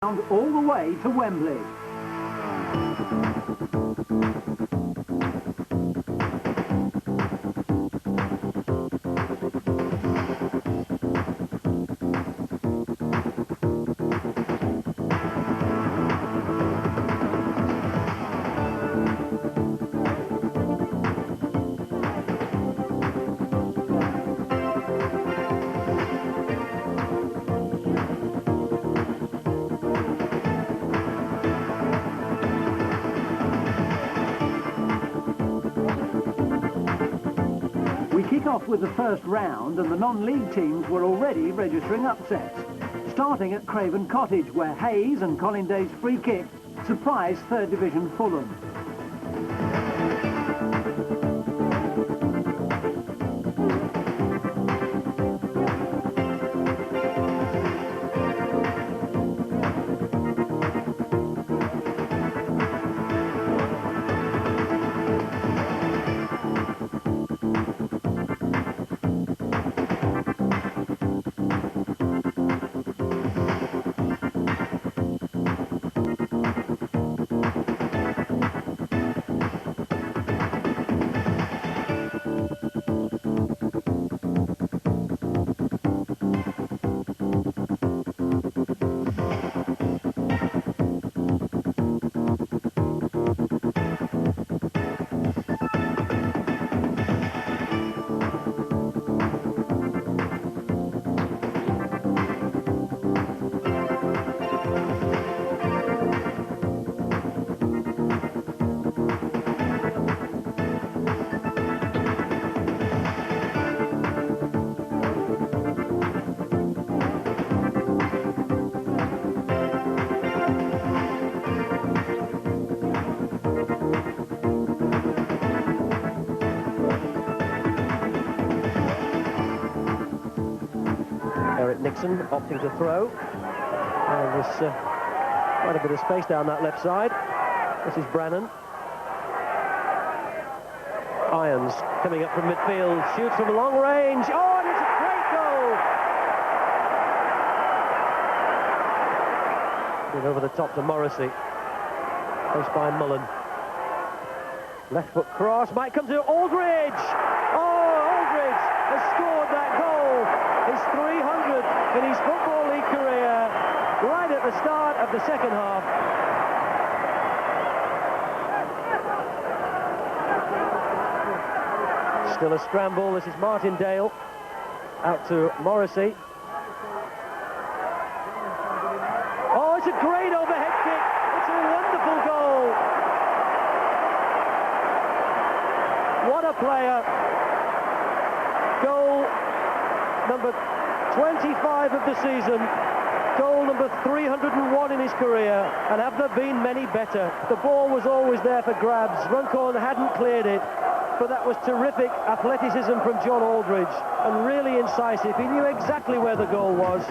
all the way to Wembley. We kick off with the first round, and the non-league teams were already registering upsets. Starting at Craven Cottage, where Hayes and Colin Day's free kick surprised third division Fulham. Eric Nixon opting to throw, and there's quite a bit of space down that left side. This is Brannan. Irons coming up from midfield, shoots from long range. Oh, and it's a great goal! And over the top to Morrissey. Close by Mullen. Left foot cross, might come to Aldridge! Oh, Aldridge has scored that goal! His 300th in his Football League career, right at the start of the second half. Still a scramble. This is Martindale out to Morrissey. Oh, it's a great overhead kick. It's a wonderful goal. What a player. Goal number 25 of the season, goal number 301 in his career, and have there been many better? The ball was always there for grabs. Runcorn hadn't cleared it, but that was terrific athleticism from John Aldridge, and really incisive. He knew exactly where the goal was.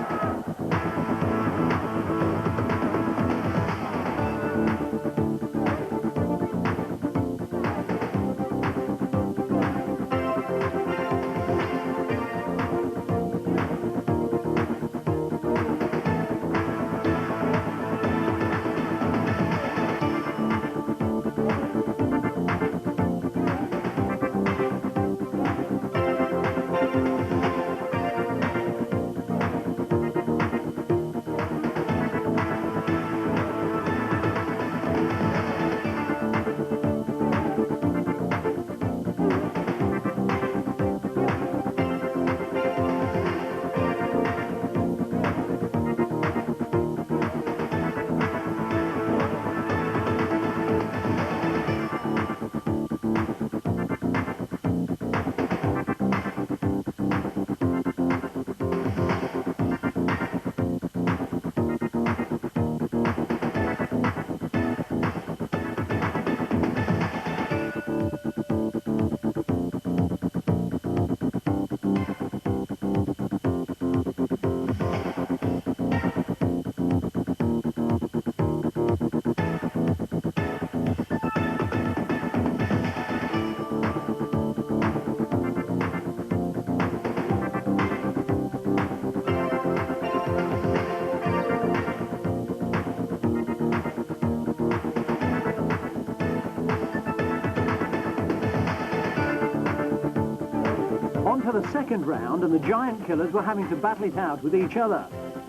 to the second round and the giant killers were having to battle it out with each other.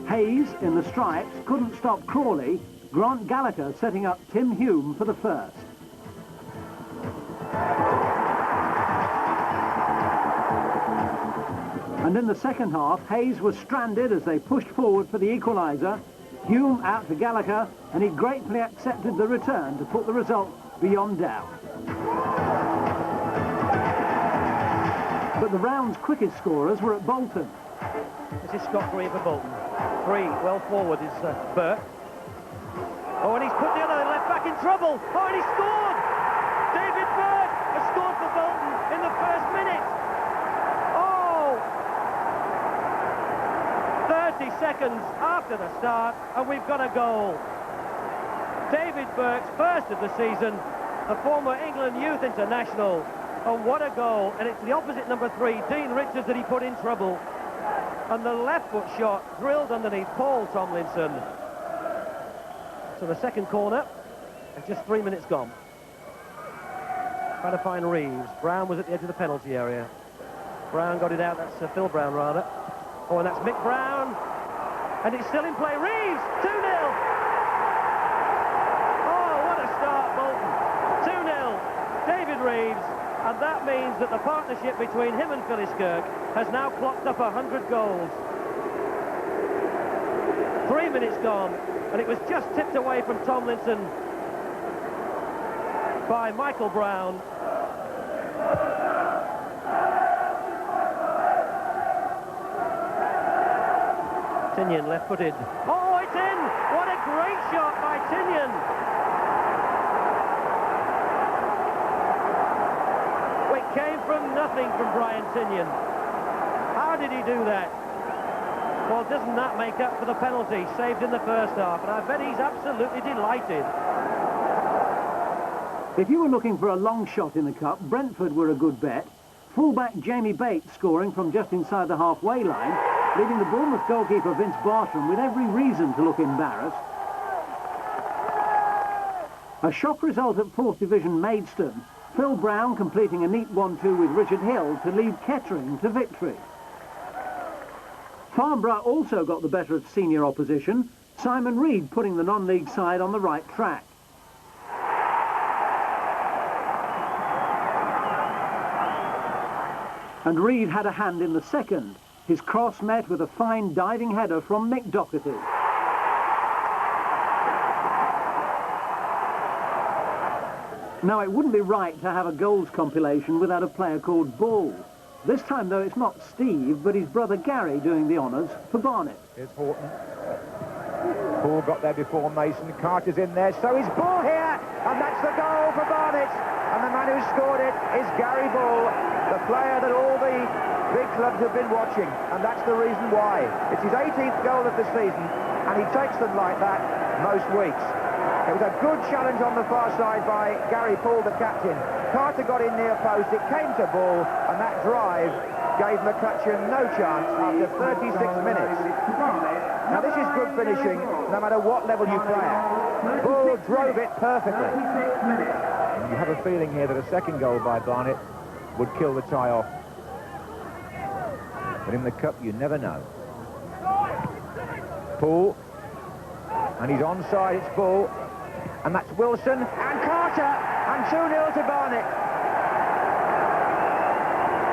Hayes, in the stripes, couldn't stop Crawley. Grant Gallagher setting up Tim Hume for the first. And in the second half, Hayes was stranded as they pushed forward for the equaliser. Hume out to Gallagher, and he gratefully accepted the return to put the result beyond doubt. But the round's quickest scorers were at Bolton. This is Scott Green for Bolton. Three, well forward is Burke. Oh, and he's put the other left back in trouble. Oh, and he scored! David Burke has scored for Bolton in the first minute. Oh! 30 seconds after the start, and we've got a goal. David Burke's first of the season, the former England youth international. And what a goal. And it's the opposite number 3, Dean Richards, that he put in trouble. And the left foot shot drilled underneath Paul Tomlinson. So the second corner, and just 3 minutes gone. Trying to find Reeves. Brown was at the edge of the penalty area. Brown got it out. That's Phil Brown, rather. Oh, and that's Mick Brown. And it's still in play. Reeves, 2-0. Oh, what a start, Bolton. 2-0. David Reeves. And that means that the partnership between him and Phyllis Kirk has now clocked up 100 goals. 3 minutes gone, and it was just tipped away from Tomlinson by Michael Brown. Tinian left-footed. Oh, it's in! What a great shot by Tinian! It came from nothing from Brian Tinian. How did he do that? Well, doesn't that make up for the penalty saved in the first half? And I bet he's absolutely delighted. If you were looking for a long shot in the Cup, Brentford were a good bet. Fullback Jamie Bates scoring from just inside the halfway line, leaving the Bournemouth goalkeeper Vince Bartram with every reason to look embarrassed. A shock result at 4th Division Maidstone. Phil Brown completing a neat 1-2 with Richard Hill to lead Kettering to victory. Farnborough also got the better of senior opposition, Simon Reed putting the non-league side on the right track. And Reed had a hand in the second. His cross met with a fine diving header from Mick Doherty. Now, it wouldn't be right to have a goals compilation without a player called Ball. This time, though, it's not Steve, but his brother Gary doing the honours for Barnet. Here's Horton. Ball got there before Mason. Carter's in there, so is Ball here! And that's the goal for Barnet! And the man who scored it is Gary Ball, the player that all the big clubs have been watching. And that's the reason why. It's his 18th goal of the season, and he takes them like that most weeks. It was a good challenge on the far side by Gary Paul, the captain. Carter got in near post, it came to Ball, and that drive gave McCutcheon no chance after 36 minutes. Now this is good finishing, no matter what level you play at. Ball drove it perfectly. And you have a feeling here that a second goal by Barnet would kill the tie off. But in the Cup, you never know. Paul, and he's onside, it's Ball. And that's Wilson, and Carter, and 2-0 to Barnet.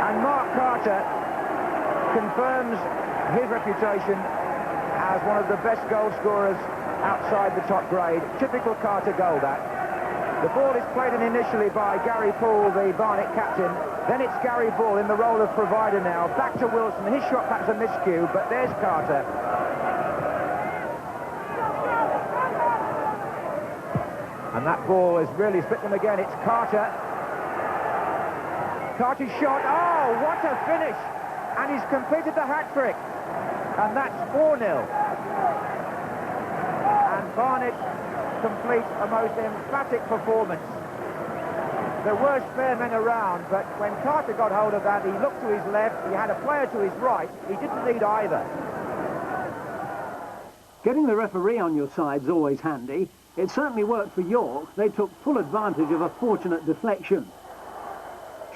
And Mark Carter confirms his reputation as one of the best goal scorers outside the top grade. Typical Carter goal, that. The ball is played in initially by Gary Paul, the Barnet captain. Then it's Gary Ball in the role of provider now. Back to Wilson, his shot perhaps a miscue, but there's Carter. And that ball has really split them again. It's Carter. Carter's shot. Oh, what a finish. And he's completed the hat-trick. And that's 4-0. And Barnet completes a most emphatic performance. There were spare men around, but when Carter got hold of that, he looked to his left, he had a player to his right. He didn't need either. Getting the referee on your side's always handy. It certainly worked for York. They took full advantage of a fortunate deflection.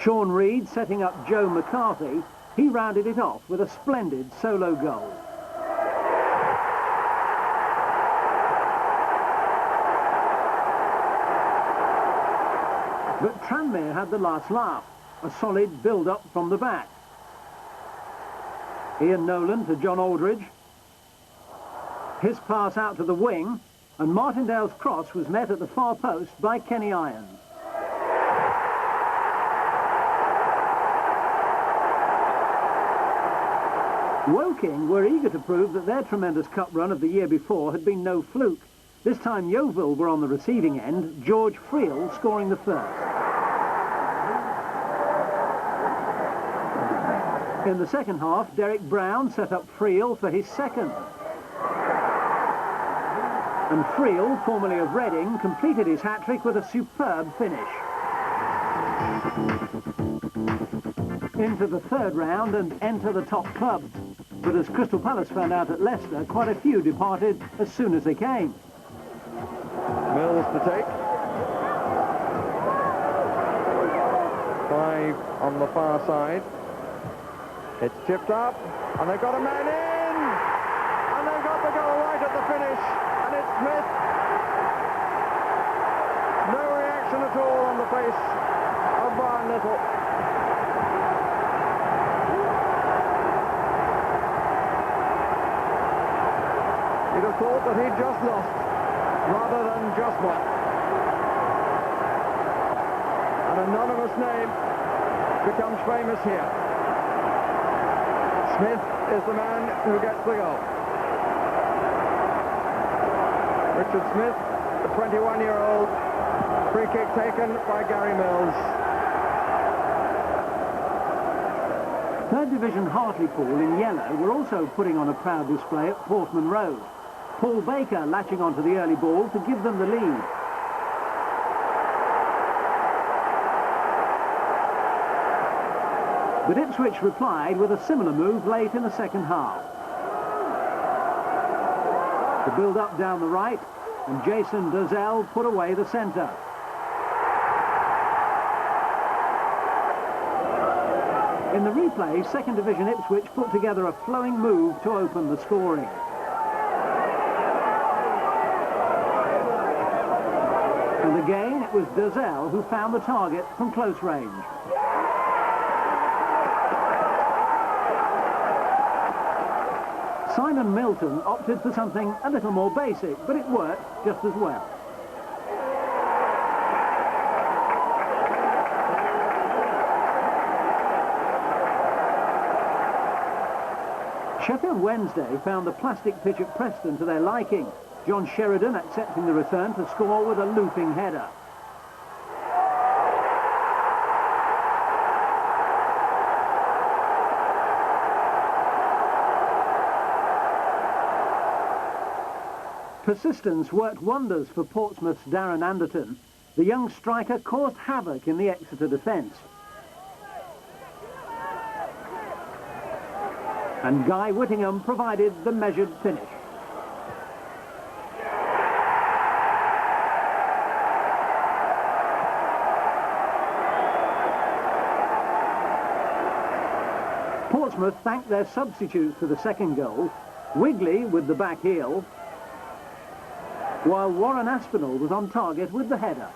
Sean Reed setting up Joe McCarthy. He rounded it off with a splendid solo goal. But Tranmere had the last laugh, a solid build-up from the back. Ian Nolan to John Aldridge. His pass out to the wing, and Martindale's cross was met at the far post by Kenny Irons. Woking were eager to prove that their tremendous cup run of the year before had been no fluke. This time Yeovil were on the receiving end, George Friel scoring the first. In the second half, Derek Brown set up Friel for his second. And Friel, formerly of Reading, completed his hat-trick with a superb finish. Into the third round and enter the top clubs. But as Crystal Palace found out at Leicester, quite a few departed as soon as they came. Mills to take. 5 on the far side. It's tipped up, and they've got a man in! And they've got the goal right at the finish, and it's Smith. No reaction at all on the face of Brian Little. You'd have thought that he'd just lost, rather than just won. An anonymous name becomes famous here. Smith is the man who gets the goal. Richard Smith, the 21-year-old, free kick taken by Gary Mills. Third Division Hartlepool in yellow were also putting on a proud display at Portman Road. Paul Baker latching onto the early ball to give them the lead. But Ipswich replied with a similar move late in the second half. The build-up down the right, and Jason Dozell put away the centre. In the replay, second division Ipswich put together a flowing move to open the scoring. And again, it was Dozell who found the target from close range. Simon Milton opted for something a little more basic, but it worked just as well. Sheffield Wednesday found the plastic pitch at Preston to their liking. John Sheridan accepting the return to score with a looping header. Persistence worked wonders for Portsmouth's Darren Anderton. The young striker caused havoc in the Exeter defence. And Guy Whittingham provided the measured finish. Portsmouth thanked their substitutes for the second goal, Wigley with the back heel, while Warren Aspinall was on target with the header.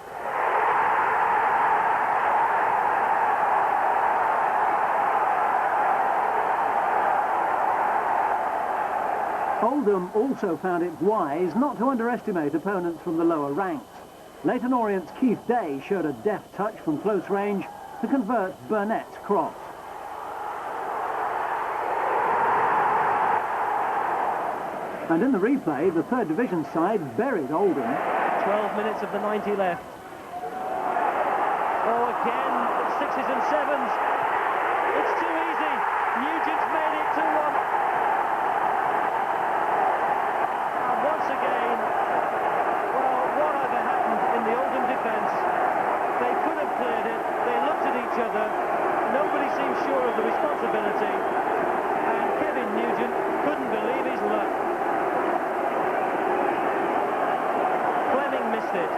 Oldham also found it wise not to underestimate opponents from the lower ranks. Leyton Orient's Keith Day showed a deft touch from close range to convert Burnett's cross. And in the replay, the third division side buried Oldham. 12 minutes of the 90 left. Oh, again, 6s and 7s. It's too easy. Nugent's made it 2-1. And once again, well, whatever happened in the Oldham defence, they could have cleared it. They looked at each other. Nobody seemed sure of the responsibility. And Kevin Nugent couldn't believe his luck. Missed it.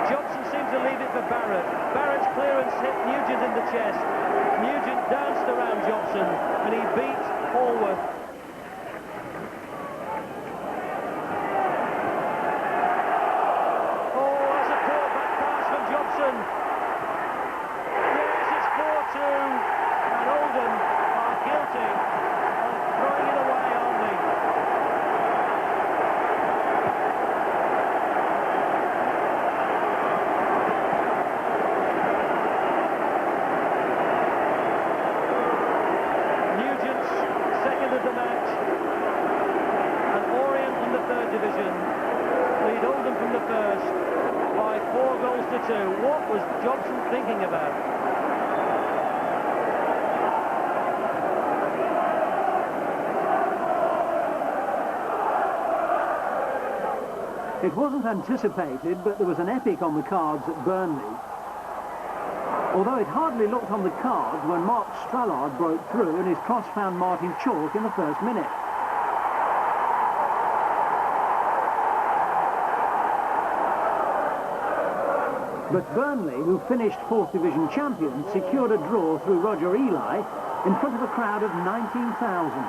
Johnson seemed to leave it for Barrett. Barrett's clearance hit Nugent in the chest. Nugent danced around Jobson, and he beat Hallworth. Oh, that's a poor back pass from Jobson. Yes, it's 4-2, and Oldham are guilty of throwing it away, aren't they? Nugent's second of the match, and Orient in the third division lead Oldham from the first by 4 goals to 2. What was Jobson thinking about? It wasn't anticipated, but there was an epic on the cards at Burnley. Although it hardly looked on the cards when Mark Strallard broke through and his cross found Martin Chalk in the first minute. But Burnley, who finished 4th Division champions, secured a draw through Roger Ely in front of a crowd of 19,000.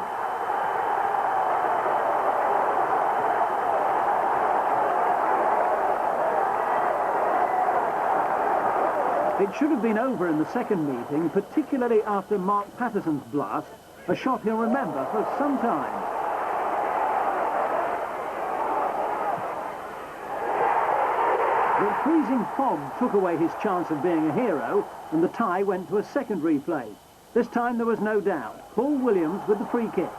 It should have been over in the second meeting, particularly after Mark Patterson's blast, a shot he'll remember for some time. The freezing fog took away his chance of being a hero, and the tie went to a second replay. This time there was no doubt. Paul Williams with the free kick.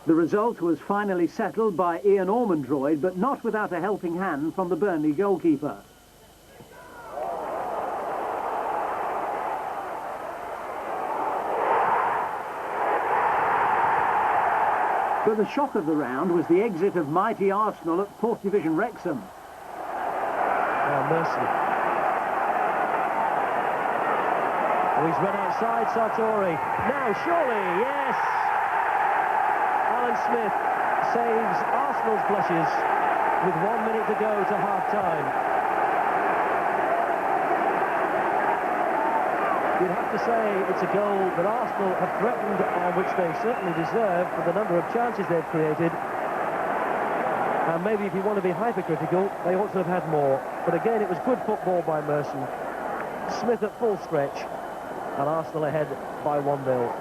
The result was finally settled by Ian Ormondroyd, but not without a helping hand from the Burnley goalkeeper. But the shock of the round was the exit of mighty Arsenal at 4th Division Wrexham. Oh, mercy. Oh, he's run outside Sartori. Now, surely, yes! Alan Smith saves Arsenal's blushes with 1 minute to go to half-time. You'd have to say it's a goal that Arsenal have threatened and which they certainly deserve for the number of chances they've created. And maybe if you want to be hypercritical, they ought to have had more. But again, it was good football by Merson. Smith at full stretch, and Arsenal ahead by 1-0.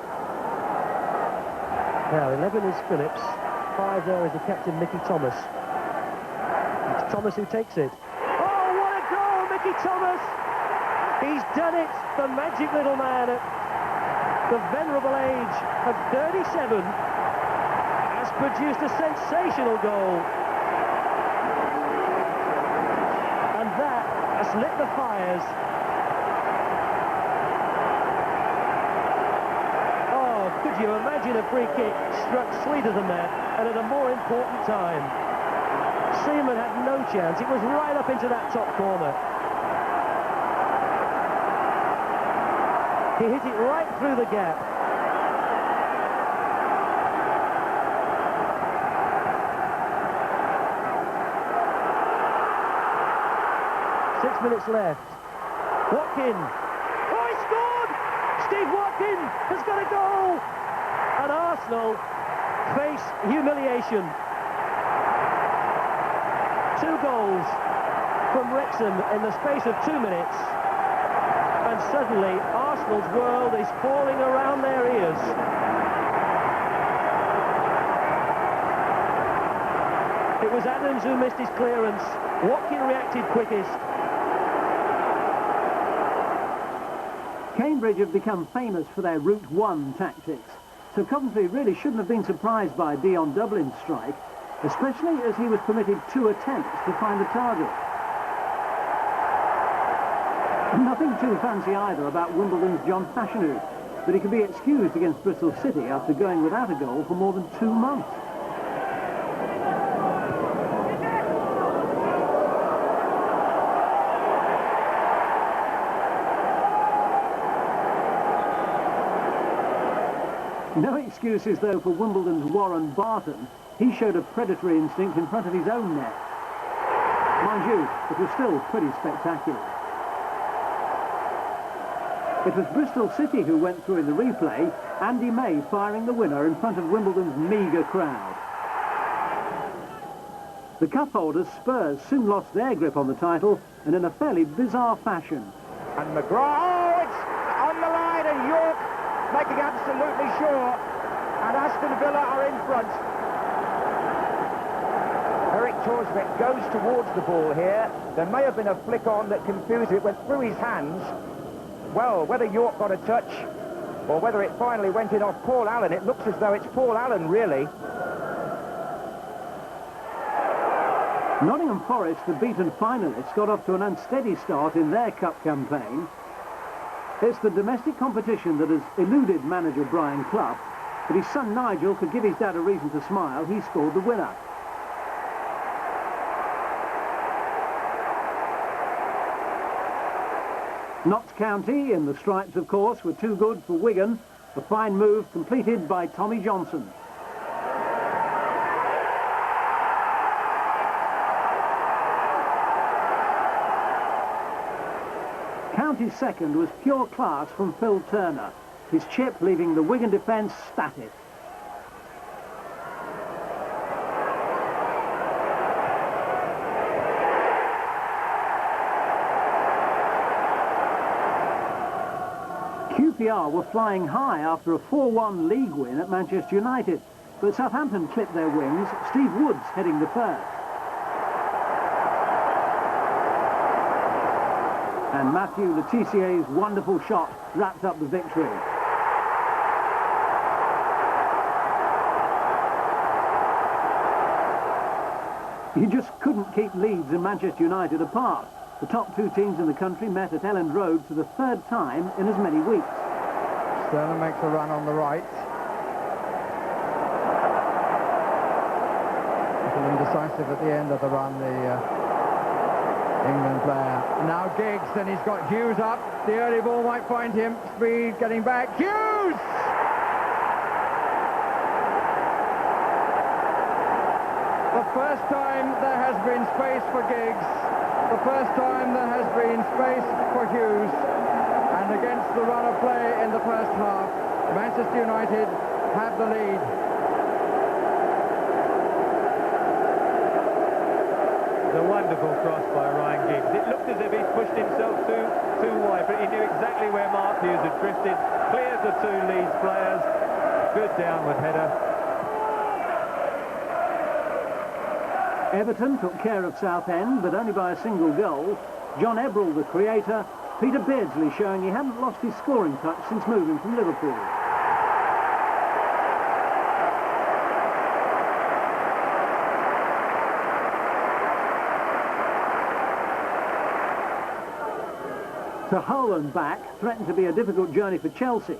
Now, 11 is Phillips, 5 there is the captain, Mickey Thomas. It's Thomas who takes it. Oh, what a goal, Mickey Thomas! He's done it, the magic little man at the venerable age of 37 has produced a sensational goal. And that has lit the fires. Could you imagine a free kick struck sweeter than that and at a more important time? Seaman had no chance. It was right up into that top corner. He hit it right through the gap. Six minutes left. Watkin. Oh, he scored! Steve Watkin has got a goal! And Arsenal face humiliation. 2 goals from Wrexham in the space of 2 minutes. And suddenly Arsenal's world is falling around their ears. It was Adams who missed his clearance. Watkin reacted quickest. Cambridge have become famous for their Route 1 tactics, so Coventry really shouldn't have been surprised by Dion Dublin's strike, especially as he was permitted 2 attempts to find the target. Nothing too fancy either about Wimbledon's John Fashanu, but he could be excused against Bristol City after going without a goal for more than 2 months. No excuses, though, for Wimbledon's Warren Barton. He showed a predatory instinct in front of his own net. Mind you, it was still pretty spectacular. It was Bristol City who went through in the replay, Andy May firing the winner in front of Wimbledon's meagre crowd. The cup holders, Spurs, soon lost their grip on the title, and in a fairly bizarre fashion. And McGrath, oh, it's on the line, and York making absolutely sure, and Aston Villa are in front. Eric Torsbeck goes towards the ball here. There may have been a flick on that confused it, went through his hands. Well, whether York got a touch or whether it finally went in off Paul Allen, it looks as though it's Paul Allen, really. Nottingham Forest, the beaten finalists, got off to an unsteady start in their cup campaign. It's the domestic competition that has eluded manager Brian Clough, but his son Nigel could give his dad a reason to smile. He scored the winner. Notts County, in the stripes of course, were too good for Wigan. A fine move completed by Tommy Johnson. County's second was pure class from Phil Turner. His chip leaving the Wigan defence static. QPR were flying high after a 4-1 league win at Manchester United, but Southampton clipped their wings, Steve Woods heading the first. And Matthew Le Tissier's wonderful shot wrapped up the victory. You just couldn't keep Leeds and Manchester United apart. The top two teams in the country met at Elland Road for the third time in as many weeks. Sterling makes a run on the right. A little indecisive at the end of the run, the England player. Now Giggs, and he's got Hughes up. The early ball might find him. Speed getting back. Hughes! The first time there has been space for Giggs. The first time there has been space for Hughes. And against the run of play in the first half, Manchester United have the lead. A wonderful cross by Ryan Giggs. It looked as if he'd pushed himself too wide, but he knew exactly where Mark Hughes had drifted. Cleared the two Leeds players. Good downward header. Everton took care of Southend, but only by a single goal. John Ebrell, the creator, Peter Beardsley showing he hadn't lost his scoring touch since moving from Liverpool. To Hull and back threatened to be a difficult journey for Chelsea,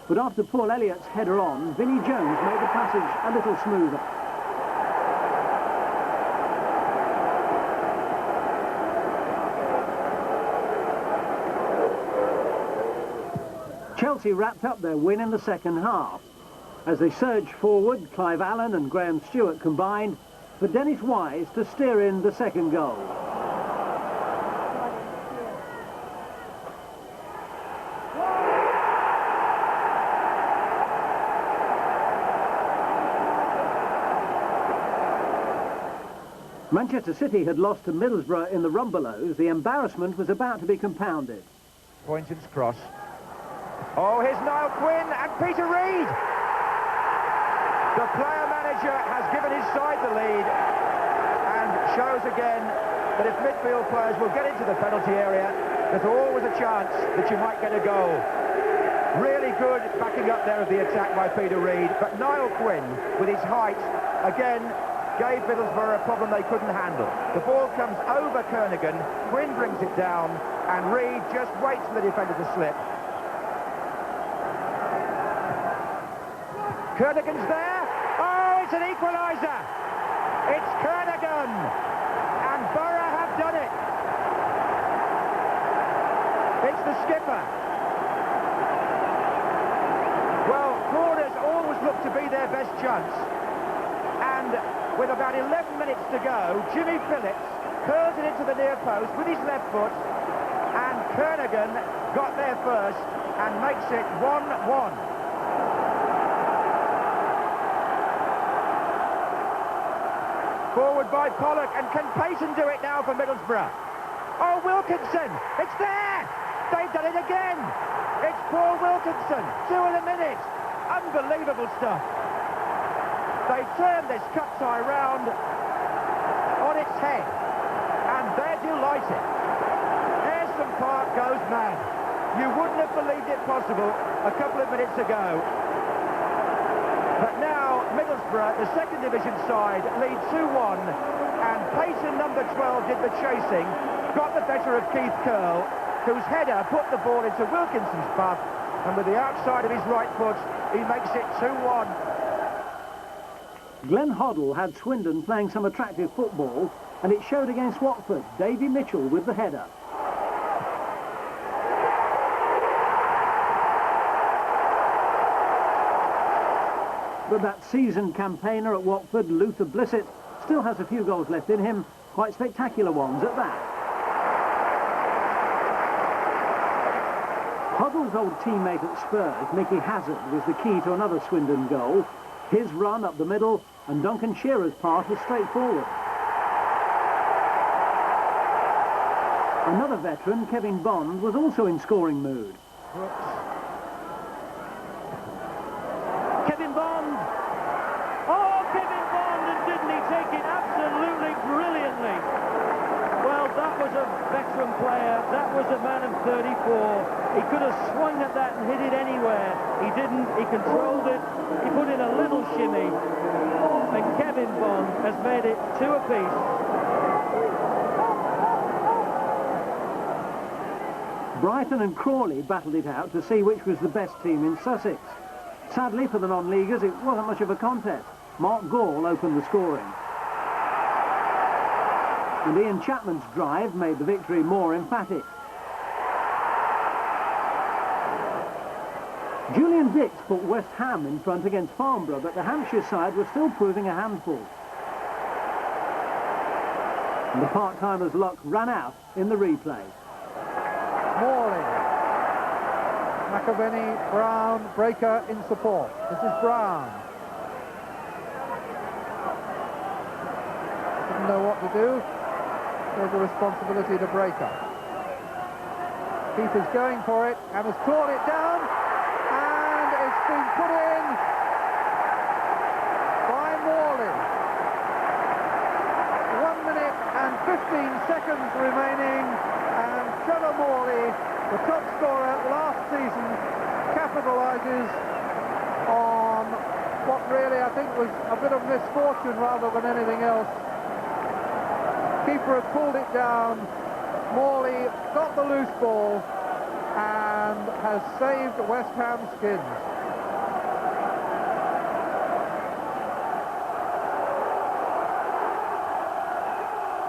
but after Paul Elliott's header on, Vinnie Jones made the passage a little smoother. Chelsea wrapped up their win in the second half. As they surged forward, Clive Allen and Graham Stewart combined for Dennis Wise to steer in the second goal. Manchester City had lost to Middlesbrough in the Rumbelows. The embarrassment was about to be compounded. Pointon's cross. Oh, here's Niall Quinn and Peter Reid. The player-manager has given his side the lead and shows again that if midfield players will get into the penalty area, there's always a chance that you might get a goal. Really good backing up there of the attack by Peter Reid, but Niall Quinn, with his height, again, gave Middlesbrough a problem they couldn't handle. The ball comes over Kernigan, Quinn brings it down, and Reid just waits for the defender to slip. Kernigan's there. Oh, it's an equaliser. It's Kernigan. And Borough have done it. It's the skipper. Well, corners all looked to be their best chance. And with about 11 minutes to go, Jimmy Phillips curls it into the near post with his left foot, and Kernaghan got there first and makes it 1-1. Forward by Pollock, and can Payton do it now for Middlesbrough? Oh, Wilkinson, it's there! They've done it again! It's Paul Wilkinson, 2 in a minute! Unbelievable stuff! They turned this cup tie round on its head, and they're delighted. Ayresome Park goes mad. You wouldn't have believed it possible a couple of minutes ago. But now Middlesbrough, the second division side, lead 2-1, and Payton, number 12, did the chasing, got the better of Keith Curle, whose header put the ball into Wilkinson's path, and with the outside of his right foot, he makes it 2-1. Glenn Hoddle had Swindon playing some attractive football, and it showed against Watford. Davy Mitchell with the header. But that seasoned campaigner at Watford, Luther Blissett, still has a few goals left in him, quite spectacular ones at that. Hoddle's old teammate at Spurs, Mickey Hazard, was the key to another Swindon goal. His run up the middle, and Duncan Shearer's pass was straightforward. Another veteran, Kevin Bond, was also in scoring mood. Kevin Bond! Oh, Kevin Bond, and didn't he take it absolutely brilliantly? Well, that was a veteran player, that was a man of 34. He could have swung at that and hit it anywhere. He didn't, he controlled it, he put in a little shimmy, and Kevin Bond has made it 2 apiece. Brighton and Crawley battled it out to see which was the best team in Sussex. Sadly for the non-leaguers, it wasn't much of a contest. Mark Gall opened the scoring. And Ian Chapman's drive made the victory more emphatic. Julian Dix put West Ham in front against Farnborough, but the Hampshire side was still proving a handful. And the part-timers' luck ran out in the replay. Morley. McAvenny, Brown, Breaker in support. This is Brown. Didn't know what to do. There's a responsibility to Breaker. Keeper's going for it and has clawed it down, and it's been put in by Morley. 1 minute and 15 seconds remaining, and Trevor Morley, the top scorer last season, capitalises on what really I think was a bit of misfortune rather than anything else. Keeper had pulled it down. Morley got the loose ball and has saved West Ham skins.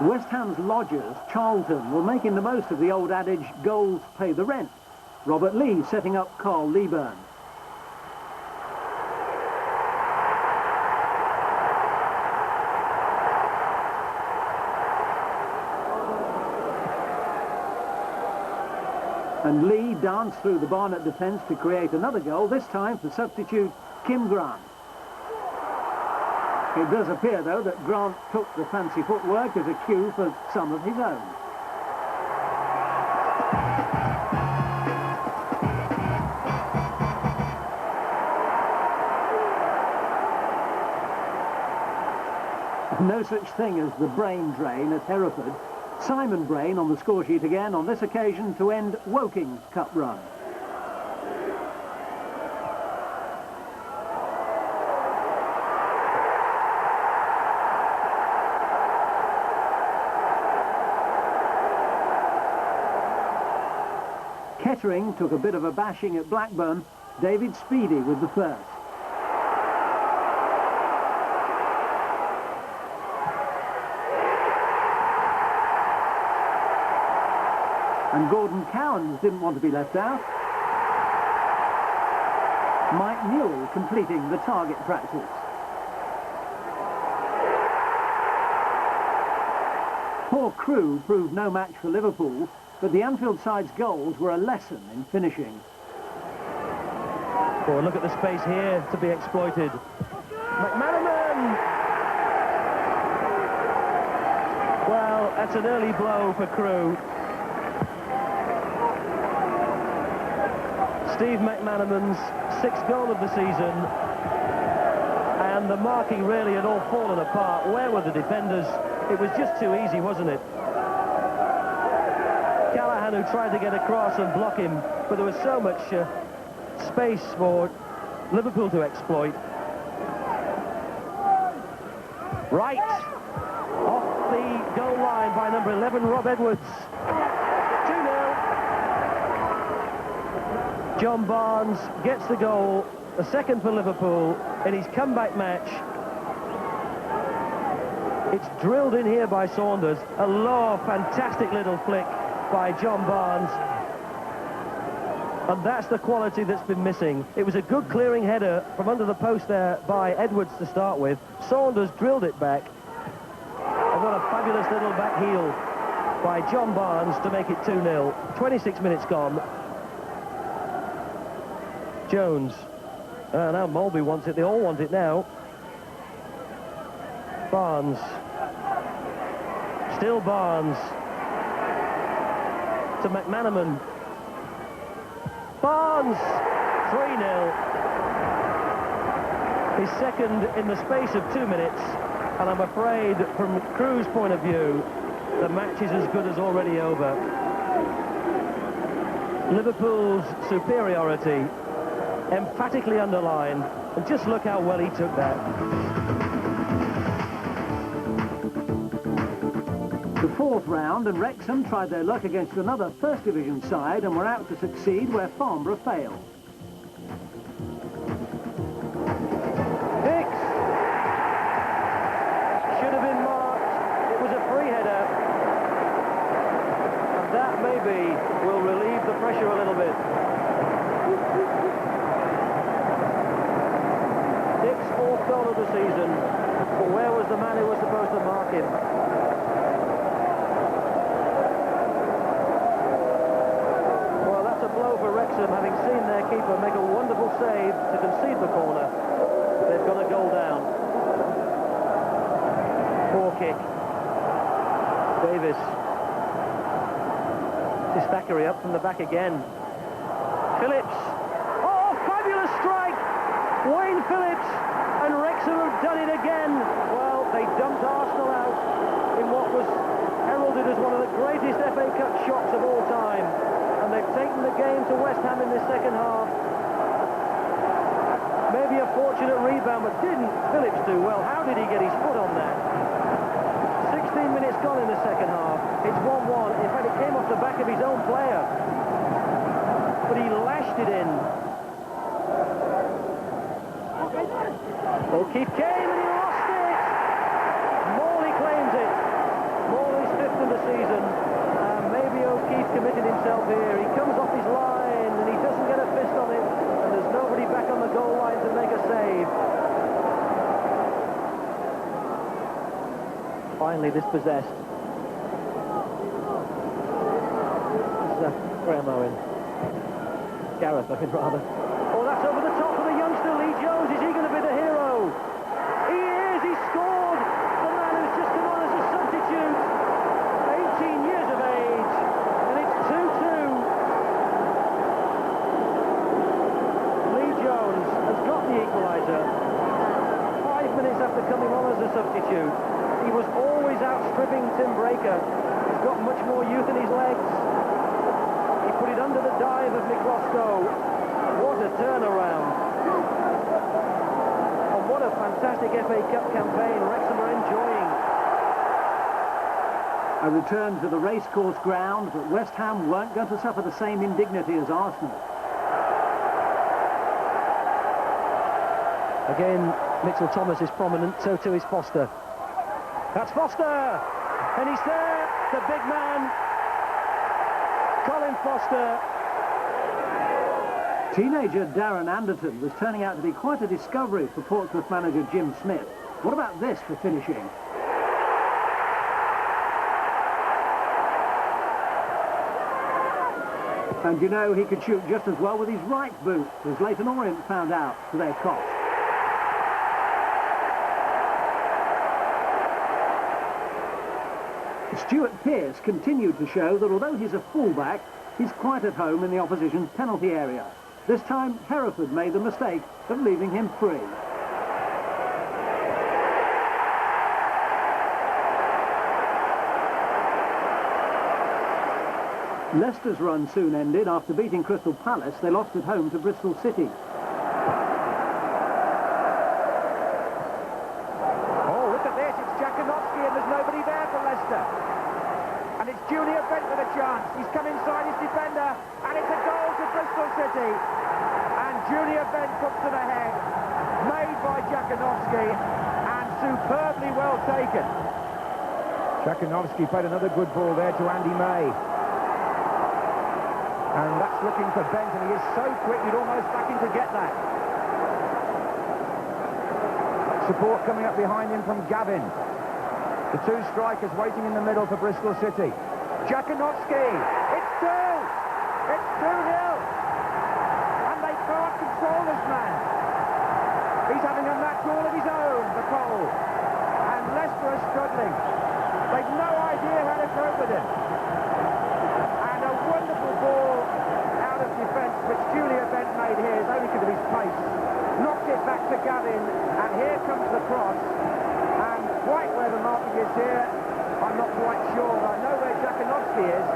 West Ham's lodgers, Charlton, were making the most of the old adage, goals pay the rent. Robert Lee setting up Carl Leaburn. And Lee danced through the Barnet defence to create another goal, this time for substitute Kim Grant. It does appear, though, that Grant took the fancy footwork as a cue for some of his own. No such thing as the brain drain at Hereford. Simon Brain on the score sheet again, on this occasion to end Woking's cup run. Kettering took a bit of a bashing at Blackburn. David Speedy with the first. And Gordon Cowans didn't want to be left out. Mike Newell completing the target practice. Poor Crewe proved no match for Liverpool, but the Anfield side's goals were a lesson in finishing. Oh, look at the space here to be exploited. McManaman! Well, that's an early blow for Crewe. Steve McManaman's 6th goal of the season, and the marking really had all fallen apart. Where were the defenders? It was just too easy, wasn't it? Callahan, who tried to get across and block him, but there was so much space for Liverpool to exploit. Right, off the goal line by number 11, Rob Edwards. 2-0. John Barnes gets the goal, the second for Liverpool in his comeback match. It's drilled in here by Saunders. A low, fantastic little flick by John Barnes. And that's the quality that's been missing. It was a good clearing header from under the post there by Edwards to start with. Saunders drilled it back. And what a fabulous little back heel by John Barnes to make it 2-0. 26 minutes gone. Jones. Now Molby wants it. They all want it now. Barnes. Still Barnes. To McManaman. Barnes! 3-0. His second in the space of 2 minutes. And I'm afraid, from Crewe's point of view, the match is as good as already over. Liverpool's superiority emphatically underlined, and just look how well he took that. The 4th round, and Wrexham tried their luck against another First Division side and were out to succeed where Farnborough failed. Hicks! Should have been marked. It was a free header. And that maybe will relieve the pressure a little bit. Hicks' 4th goal of the season. But where was the man who was supposed to mark him? For Wrexham, having seen their keeper make a wonderful save to concede the corner, they've got a goal down. Poor kick. Davis. Thackeray up from the back again. Phillips. Oh, fabulous strike! Wayne Phillips, and Wrexham have done it again. Well, they dumped Arsenal out in what was heralded as one of the greatest FA Cup shocks of all time. And they've taken the game to West Ham in the second half. Maybe a fortunate rebound, but didn't Phillips do well? How did he get his foot on that? 16 minutes gone in the second half. It's 1-1. In fact, it came off the back of his own player. But he lashed it in. O'Keefe came and he lost it! Morley claims it. Morley's 5th in the season. Maybe O'Keefe committed himself here. He comes off his line and he doesn't get a fist on it, and there's nobody back on the goal line to make a save. Finally dispossessed. This is Graham Owen. Gareth, I think, rather. Oh, that's over the top for the youngster, Lee Jones. Is he going to be the hero? He is! He scored! The man who's just come on as a substitute. 18 years of age, and it's 2-2. Lee Jones has got the equaliser 5 minutes after coming on as a substitute. He was always outstripping Tim Breaker. He's got much more youth in his legs. He put it under the dive of Nick Roscoe. What a turnaround. And what a fantastic FA Cup campaign Wrexham are enjoying. A return to the racecourse ground, but West Ham weren't going to suffer the same indignity as Arsenal. Again, Mitchell-Thomas is prominent, so too is Foster. That's Foster! And he's there, the big man, Colin Foster. Teenager Darren Anderton was turning out to be quite a discovery for Portsmouth manager Jim Smith. What about this for finishing? And you know, he could shoot just as well with his right boot, as Leyton Orient found out to their cost. Stuart Pearce continued to show that although he's a fullback, he's quite at home in the opposition's penalty area. This time, Hereford made the mistake of leaving him free. Leicester's run soon ended. After beating Crystal Palace, they lost at home to Bristol City. Oh, look at this. It's Jakanowski and there's nobody there for Leicester. And it's Junior Bent with a chance. He's come inside his defender, and it's a goal to Bristol City. And Junior Bent puts to the head, made by Jakanowski, and superbly well taken. Jakanowski played another good ball there to Andy May. And that's looking for Bent, and he is so quick, you'd almost back him to get that. Support coming up behind him from Gavin. The two strikers waiting in the middle for Bristol City. Jakanowski, it's 2! It's 2-0! And they can't control this man. He's having a match all of his own, the Cole. And Leicester are struggling. They've no idea how to cope with him. And a wonderful ball out of defence, which Junior Bent made here, is only because of his pace. Knocked it back to Gavin, and here comes the cross. And quite where the marking is here, I'm not quite sure. I know where Jakanowski is.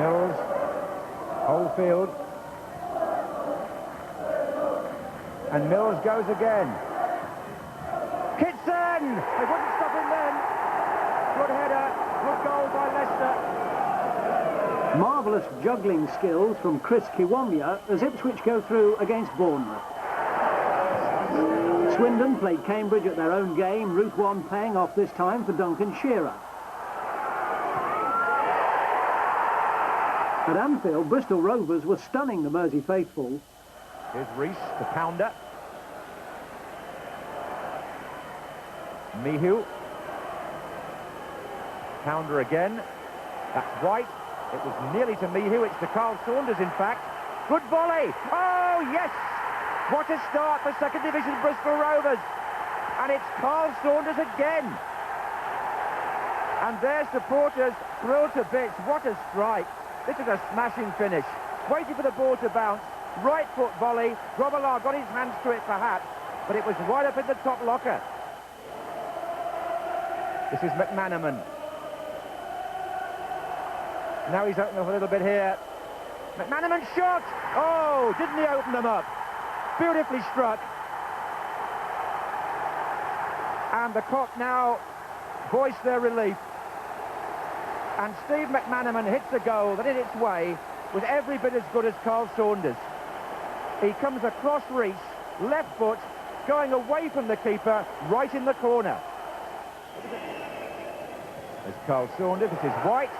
Mills, Oldfield. And Mills goes again. Kitson! They wouldn't stop him then. Good header, good goal by Leicester. Marvellous juggling skills from Chris Kiwomya as Ipswich go through against Bournemouth. Swindon played Cambridge at their own game, Route 1 paying off this time for Duncan Shearer. At Anfield, Bristol Rovers were stunning the Mersey faithful. Here's Rees, the pounder. Mihu. Pounder again. That's White. It was nearly to Mihu. It's to Carl Saunders, in fact. Good volley. Oh, yes! What a start for second division Bristol Rovers. And it's Carl Saunders again. And their supporters thrilled to bits. What a strike. This is a smashing finish. Waiting for the ball to bounce. Right foot volley. Grobbelaar got his hands to it perhaps, but it was right up in the top locker. This is McManaman. Now he's opened up a little bit here. McManaman shot! Oh, didn't he open them up? Beautifully struck. And the Cock now voice their relief. And Steve McManaman hits a goal that in its way was every bit as good as Carl Saunders. He comes across Rees, left foot, going away from the keeper, right in the corner. There's Carl Saunders, this is White.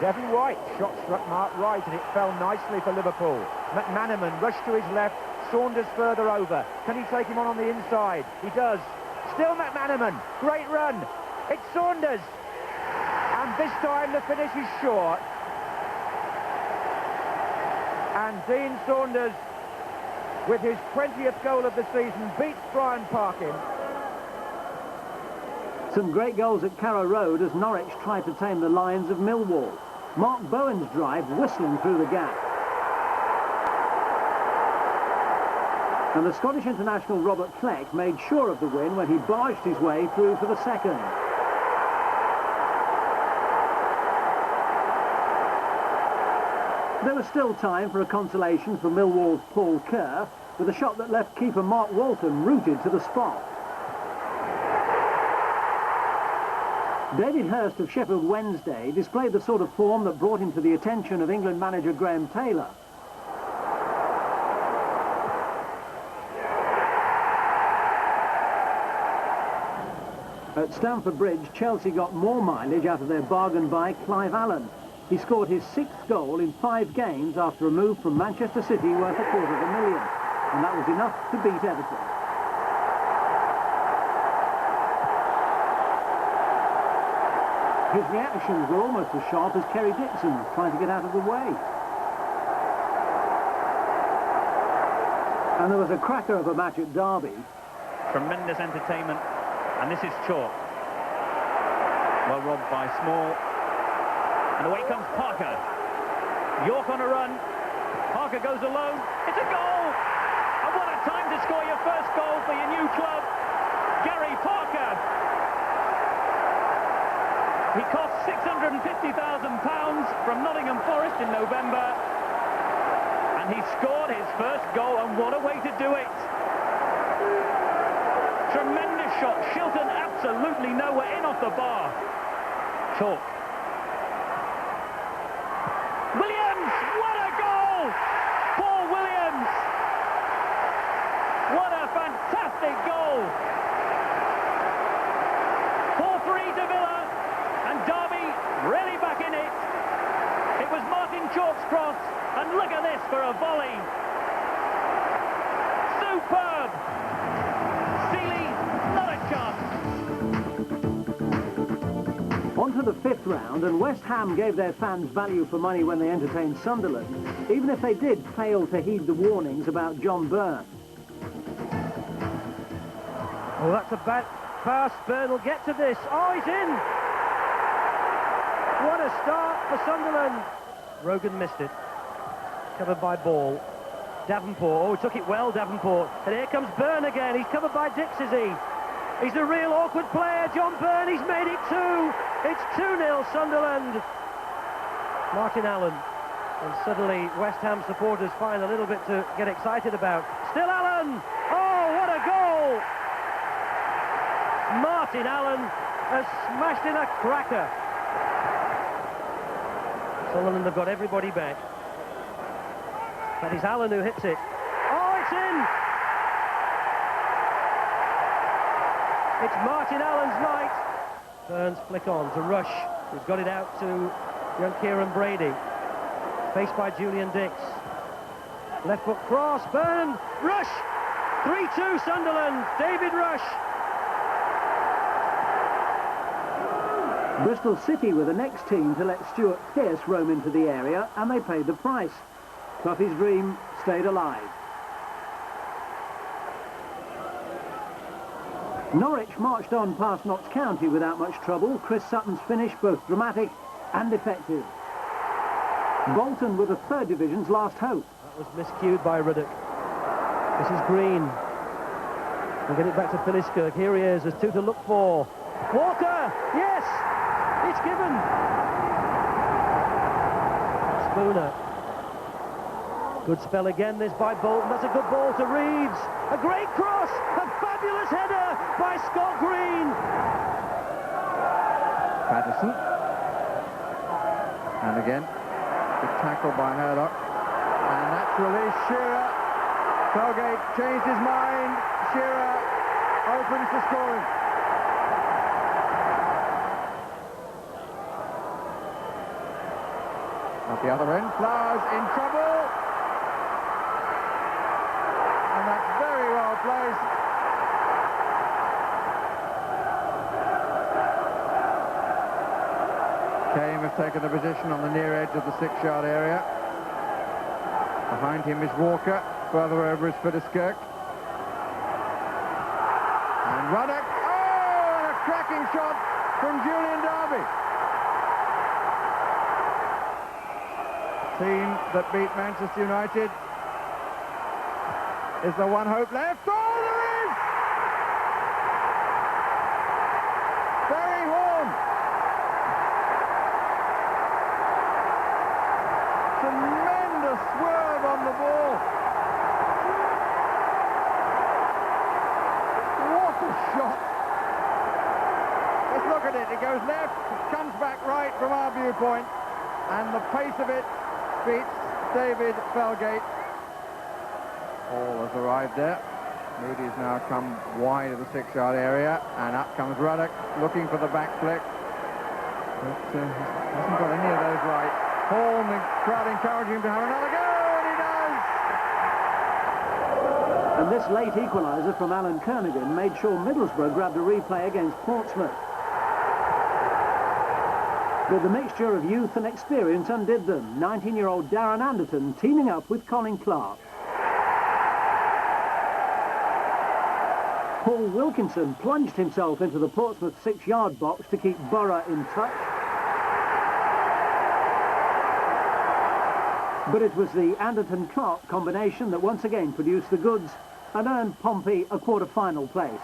Devin White, shot struck Mark Wright, and it fell nicely for Liverpool. McManaman rushed to his left, Saunders further over. Can he take him on the inside? He does. Still McManaman, great run. It's Saunders. And this time the finish is short. And Dean Saunders, with his 20th goal of the season, beats Brian Parkin. Some great goals at Carrow Road as Norwich tried to tame the Lions of Millwall. Mark Bowen's drive whistling through the gap. And the Scottish international Robert Fleck made sure of the win when he barged his way through for the second. There was still time for a consolation for Millwall's Paul Kerr with a shot that left keeper Mark Walton rooted to the spot. David Hirst of Sheffield Wednesday displayed the sort of form that brought him to the attention of England manager Graham Taylor. At Stamford Bridge, Chelsea got more mileage out of their bargain buy Clive Allen. He scored his 6th goal in 5 games after a move from Manchester City worth $250,000. And that was enough to beat Everton. His reactions were almost as sharp as Kerry Dixon's, trying to get out of the way. And there was a cracker of a match at Derby. Tremendous entertainment, and this is Chalk. Well robbed by Small. And away comes Parker. York on a run. Parker goes alone. It's a goal! And what a time to score your first goal for your new club. Gary Parker. He cost £650,000 from Nottingham Forest in November. And he scored his first goal, and what a way to do it. Tremendous shot. Shilton absolutely nowhere, in off the bar. Chalk. Williams, what a goal! Paul Williams! What a fantastic goal! 4-3 to Villa, and Derby really back in it. It was Martin Chalk's cross, and look at this for a volley. Superb! Seeley, not a chance. On to the 5th round, and West Ham gave their fans value for money when they entertained Sunderland, even if they did fail to heed the warnings about John Byrne. Oh, that's a bad pass. Byrne will get to this. Oh, he's in! What a start for Sunderland. Rogan missed it. Covered by Ball. Davenport. Oh, he took it well, Davenport. And here comes Byrne again. He's covered by Dix, is he? He's a real awkward player, John Byrne. He's made it 2. It's 2-0 Sunderland. Martin Allen. And suddenly West Ham supporters find a little bit to get excited about. Still Allen. Oh, what a goal! Martin Allen has smashed in a cracker. Sunderland have got everybody back. That is Allen who hits it. Oh, it's in! It's Martin Allen's night. Burns flick on to Rush, who's got it out to young Kieran Brady. Faced by Julian Dix. Left foot cross, Byrne, Rush! 3-2 Sunderland, David Rush. Bristol City were the next team to let Stuart Pearce roam into the area, and they paid the price. Cloughie's dream stayed alive. Norwich marched on past Notts County without much trouble. Chris Sutton's finish both dramatic and effective. Bolton were the 3rd Division's last hope. That was miscued by Ruddock. This is Green. We'll get it back to Philliskirk. Here he is. There's 2 to look for. Walker! Yes! It's given! Spooner. Good spell again, this by Bolton. That's a good ball to Reeves. A great cross! A fabulous header by Scott Green! Patterson. And again, good tackle by Haddock. And that's released Shearer. Felgate changed his mind. Shearer opens to scoring. At the other end, Flowers in trouble. And that's very well placed. Kame has taken the position on the near edge of the 6-yard area. Behind him is Walker. Further over is Philliskirk. And Ruddock. Oh, and a cracking shot from Julian Derby. Team that beat Manchester United. Is there one hope left? Oh, there is! Barry Horn. Tremendous swerve on the ball. What a shot. Let's look at it. It goes left, comes back right from our viewpoint, and the pace of it beats David Felgate. Ball has arrived there. Moody's now come wide of the 6-yard area, and up comes Ruddock looking for the back flick. But hasn't got any of those right. Hall and the crowd encouraging him to have another go, and he does! And this late equaliser from Alan Kernaghan made sure Middlesbrough grabbed a replay against Portsmouth. But the mixture of youth and experience undid them. 19-year-old Darren Anderton teaming up with Colin Clark. Paul Wilkinson plunged himself into the Portsmouth 6-yard box to keep Borough in touch. But it was the Anderton-Clark combination that once again produced the goods and earned Pompey a quarter-final place.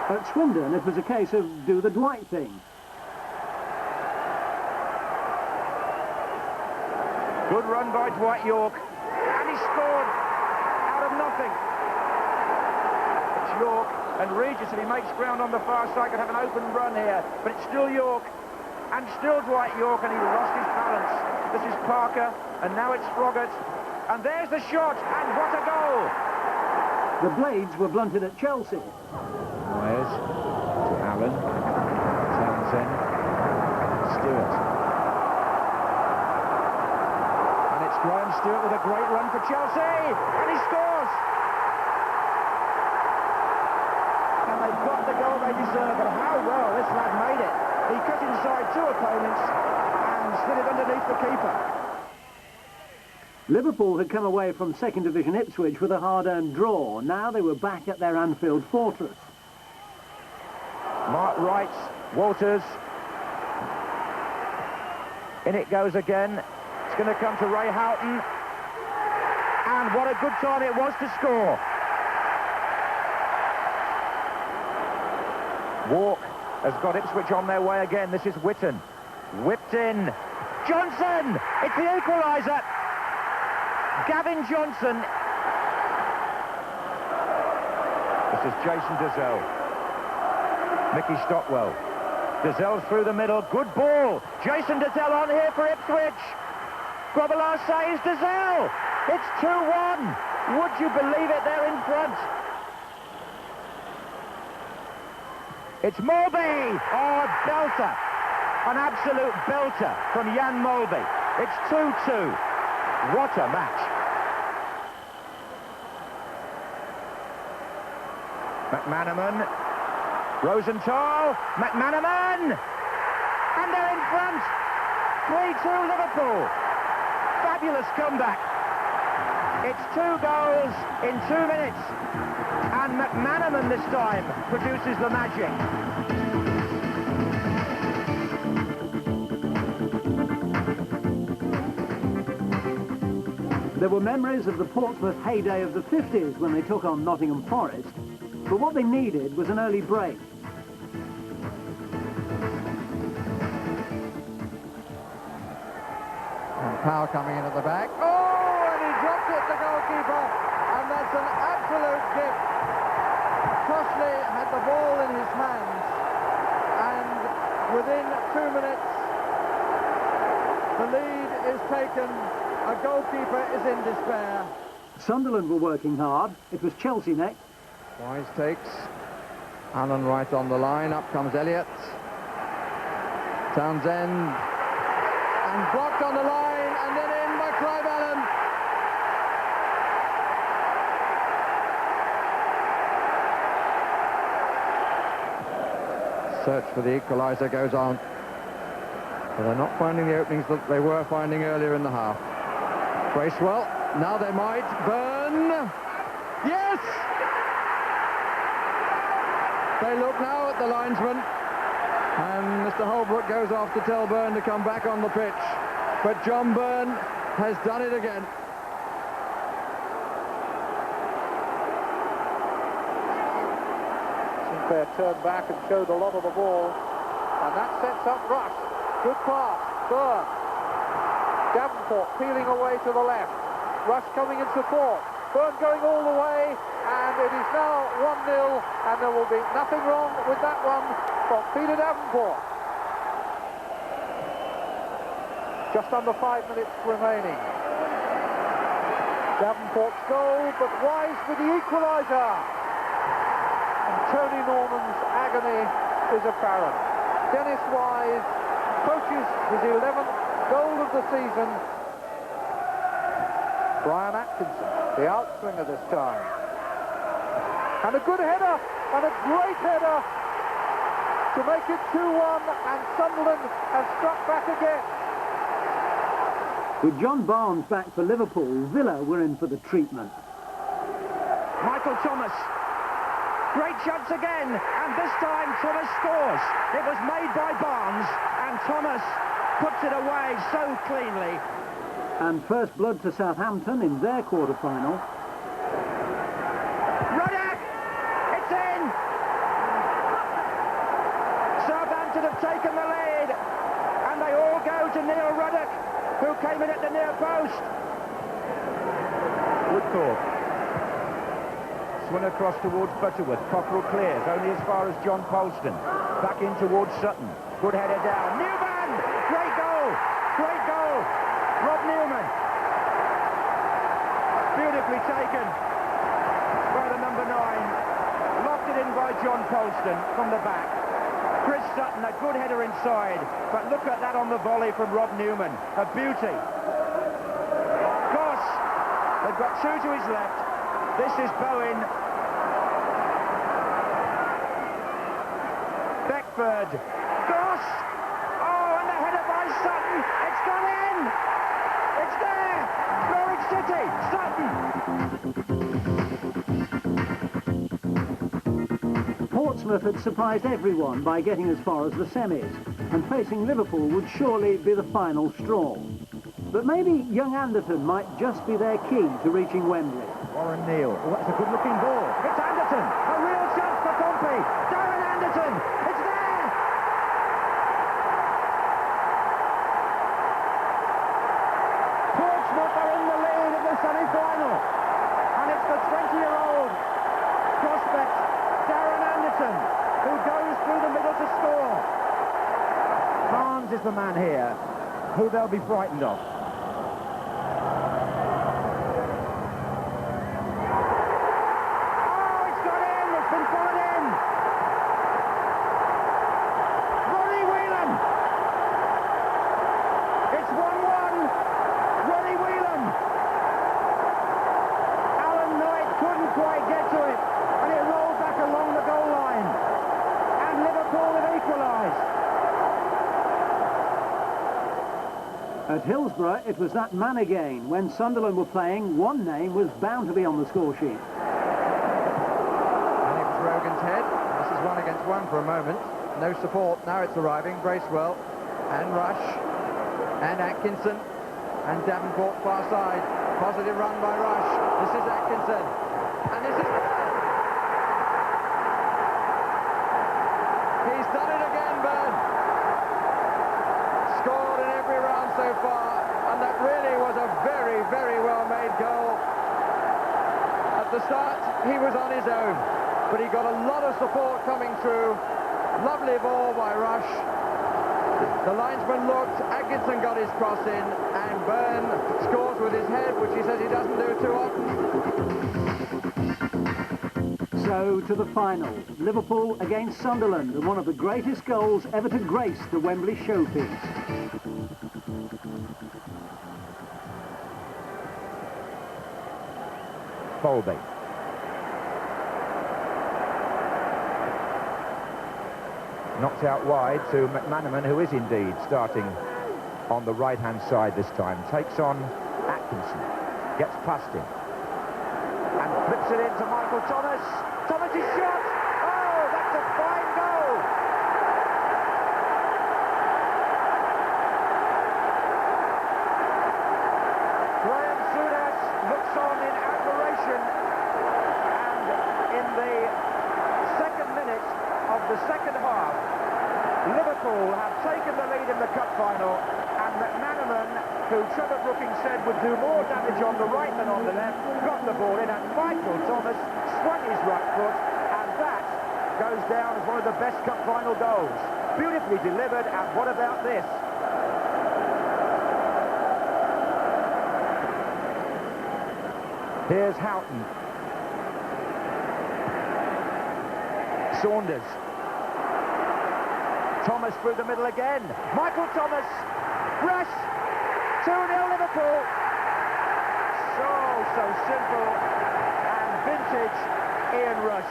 At Swindon, it was a case of do the Dwight thing. Good run by Dwight York, and he scored out of nothing. It's York, and Regis, if he makes ground on the far side, could have an open run here, but it's still York, and still Dwight York, and he lost his balance. This is Parker, and now it's Froggatt, and there's the shot, and what a goal! The blades were blunted at Chelsea. Myers to Allen, Townsend, Stewart. And it's Graham Stewart with a great run for Chelsea, and he scores! And they've got the goal they deserve, but how well this lad made it. He cut inside two opponents and slid it underneath the keeper. Liverpool had come away from second division Ipswich with a hard-earned draw. Now they were back at their Anfield fortress. Mark Wright, Walters. In it goes again. It's going to come to Ray Houghton. And what a good time it was to score. Walk has got Ipswich on their way again. This is Witten. Whipped in. Johnson! It's the equaliser. Gavin Johnson. This is Jason Dazelle. Mickey Stockwell. Dazelle through the middle. Good ball. Jason Dazelle on here for Ipswich. Grobbelaar saves Dazelle. It's 2-1. Would you believe it? They're in front. It's Mulby. Oh, belter. An absolute belter from Jan Mulby. It's 2-2. What a match. McManaman. Rosenthal, McManaman, and they're in front. 3-2 Liverpool. Fabulous comeback. It's 2 goals in 2 minutes, and McManaman this time produces the magic. There were memories of the Portsmouth heyday of the 50s when they took on Nottingham Forest, but what they needed was an early break. And Powell coming in at the back. Oh, and he dropped it, the goalkeeper, and that's an absolute gift. Crossley had the ball in his hands, and within 2 minutes, the lead is taken. A goalkeeper is in despair. Sunderland were working hard. It was Chelsea next. Wise takes Alan right on the line. Up comes Elliott. Townsend. And blocked on the line, and then in by Clive Allen. Search for the equaliser goes on. But they're not finding the openings that they were finding earlier in the half. Bracewell, now they might. Byrne. Yes! They look now at the linesman, and Mr. Holbrook goes off to tell Byrne to come back on the pitch. But John Byrne has done it again. Sinclair turned back and showed a lot of the ball, and that sets up Rush. Good pass. Byrne. Davenport peeling away to the left. Rush coming in support. Byrne going all the way, and it is now 1-0, and there will be nothing wrong with that one from Peter Davenport. Just under 5 minutes remaining. Davenport's goal, but Wise with the equaliser. and Tony Norman's agony is apparent. Dennis Wise coaches his 11th goal of the season. Brian Atkinson, the outswinger this time. And a good header, and a great header to make it 2-1, and Sunderland has struck back again. With John Barnes back for Liverpool, Villa were in for the treatment. Michael Thomas. Great chance again, and this time Thomas scores. It was made by Barnes, and Thomas puts it away so cleanly. And first blood to Southampton in their quarter-final. Ruddock! It's in! Southampton have taken the lead, and they all go to Neil Ruddock, who came in at the near post. Woodthorpe. Swing across towards Butterworth. Cockerell clears, only as far as John Polston. Back in towards Sutton. Good header down. Newman! Great goal! Great goal! Rob Newman. Beautifully taken by the number 9. Locked it in by John Polston from the back. Chris Sutton, a good header inside. But look at that on the volley from Rob Newman. A beauty. Goss. They've got 2 to his left. This is Bowen. Beckford. Goss! Oh, and the header by Sutton. It's gone in! It's there! Norwich City! Sutton! Portsmouth had surprised everyone by getting as far as the semis, and facing Liverpool would surely be the final straw. But maybe young Anderton might just be their key to reaching Wembley. Warren Neal. Oh, that's a good-looking ball. It's Anderton. A real chance for Pompey. Darren Anderton. It's there. Portsmouth are in the lead of the semi-final. And it's the 20-year-old prospect, Darren Anderton, who goes through the middle to score. Barnes is the man here, who they'll be frightened of. At Hillsborough, it was that man again. When Sunderland were playing, one name was bound to be on the score sheet. And it was Rogan's head. This is 1 against 1 for a moment. No support. Now it's arriving. Bracewell and Rush and Atkinson and Davenport far side. Positive run by Rush. This is Atkinson. And this is... He's done it again, Byrne. Scored in every round so far, and that really was a very, very well-made goal. At the start, he was on his own, but he got a lot of support coming through. Lovely ball by Rush. The linesman looked, Atkinson got his cross in, and Byrne scores with his head, which he says he doesn't do too often. So to the final, Liverpool against Sunderland, and one of the greatest goals ever to grace the Wembley showpiece. Bowlby. Knocked out wide to McManaman, who is indeed starting on the right-hand side this time. Takes on Atkinson. Gets past him. And flips it into Michael Thomas. Thomas' shot! Oh, that's a fine goal! Graham Souness looks on in admiration, and in the second minute of the second half, Liverpool have taken the lead in the cup final, and McManaman, who Trevor Brookings said would do more damage on the right than on the left, got the ball in, and Michael Thomas swung his right foot, and that goes down as one of the best cup final goals. Beautifully delivered, and what about this? Here's Houghton. Saunders. Thomas through the middle again. Michael Thomas. Rush. 2-0 Liverpool. So simple. And vintage Ian Rush.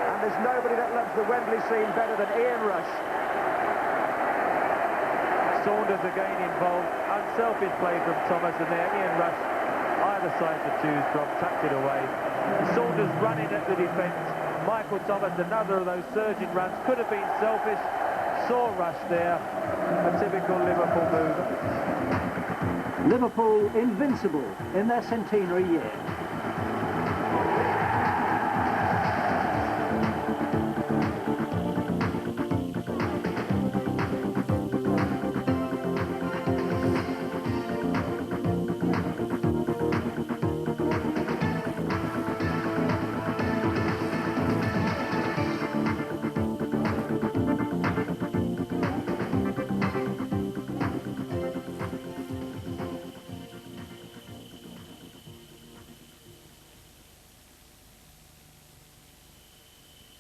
And there's nobody that loves the Wembley scene better than Ian Rush. Saunders again involved. Unselfish play from Thomas, and there Ian Rush, either side to choose from, tucked it away. Saunders running at the defence. Michael Thomas, another of those surging runs, could have been selfish. Saw Rush there. A typical Liverpool move. Liverpool invincible in their centenary year.